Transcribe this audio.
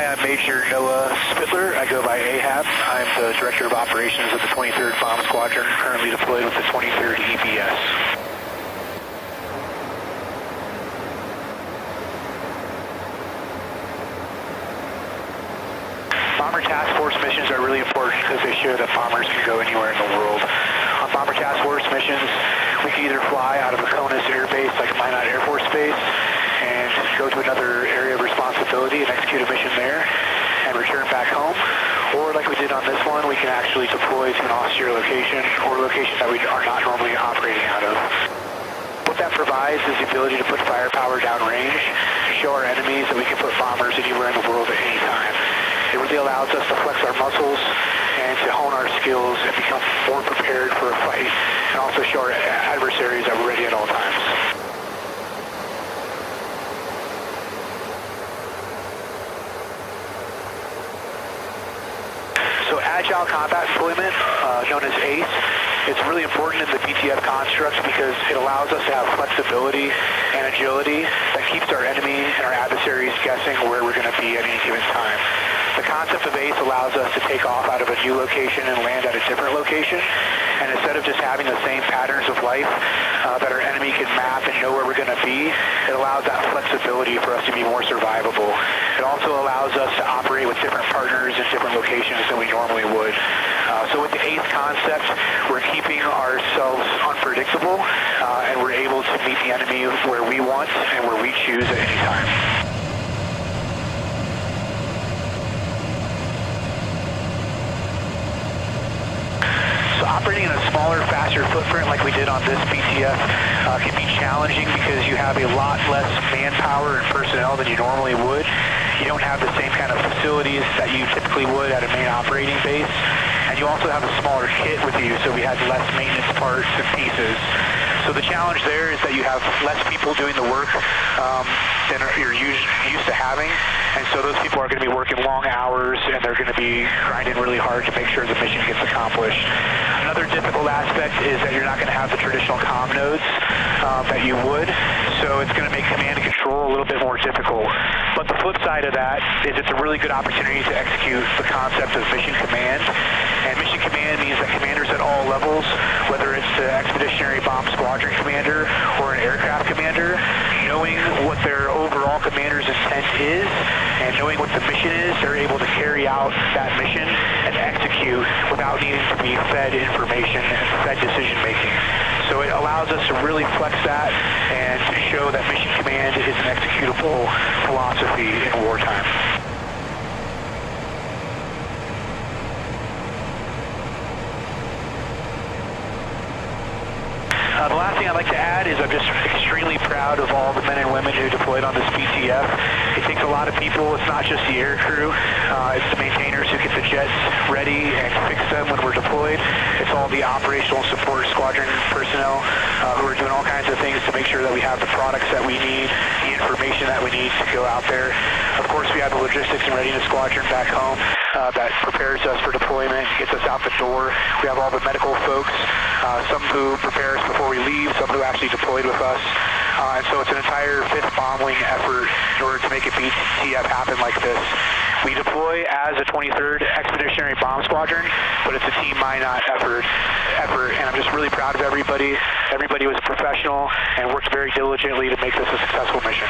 Hi, I'm Major Noah Spitler. I go by AHAB. I'm the Director of Operations of the 23rd Bomb Squadron, currently deployed with the 23rd EBS. Bomber Task Force missions are really important because they show that bombers can go anywhere in the world. On Bomber Task Force missions, we can either fly out of a CONUS air base like Minot Air Force Base and go to another area of responsibility and execute a mission there and return back home. Or like we did on this one, we can actually deploy to an austere location or a location that we are not normally operating out of. What that provides is the ability to put firepower downrange, show our enemies that we can put bombers anywhere in the world at any time. It really allows us to flex our muscles and to hone our skills and become more prepared for a fight, and also show our adversaries that we're ready at all times. So Agile Combat Deployment, known as ACE, it's really important in the BTF construct because it allows us to have flexibility and agility that keeps our enemy and our adversaries guessing where we're going to be at any given time. The concept of ACE allows us to take off out of a new location and land at a different location. And instead of just having the same patterns of life that our enemy can map and know where we're going to be, it allows that flexibility for us to be more survivable. It also allows us to operate with different partners in different locations than we normally would. So with the ACE concept, we're keeping ourselves unpredictable, and we're able to meet the enemy where we want and where we choose at any time. So operating in a smaller, faster footprint like we did on this BTF can be challenging because you have a lot less manpower and personnel than you normally would. You don't have the same kind of facilities that you typically would at a main operating base. And you also have a smaller kit with you, so we had less maintenance parts and pieces. So the challenge there is that you have less people doing the work than you're used to having. And so those people are going to be working long hours, and they're going to be grinding really hard to make sure the mission gets accomplished. Another difficult aspect is that you're not going to have the traditional comm nodes that you would, so it's going to make command and control a little bit more difficult. But the flip side of that is it's a really good opportunity to execute the concept of mission command. And mission command means that commanders at all levels, whether it's the Expeditionary Bomb Squadron commander or an aircraft commander, knowing what their overall commander's intent is and knowing what the mission is, they're able to carry out that mission and execute without needing to be fed information and fed decision making. So it allows us to really flex that and to show that mission command is an executable philosophy in wartime. The last thing I'd like to add is I'm just extremely proud of all the men and women who deployed on this BTF. It takes a lot of people. It's not just the air crew. It's the maintainers who get the jets ready and fix them when we're deployed. It's all the operational support squadron personnel who are doing all kinds of things to make sure that we have the products that we need, the information that we need to go out there. Of course, we have the logistics and readiness squadron back home that prepares us for deployment, gets us out the door. We have all the medical folks, some who prepare us before we leave, some who actually deployed with us. And so it's an entire 5th Bomb Wing effort in order to make a BTF happen like this. We deploy as a 23rd Expeditionary Bomb Squadron, but it's a Team Minot effort, and I'm just really proud of everybody. Everybody was professional and worked very diligently to make this a successful mission.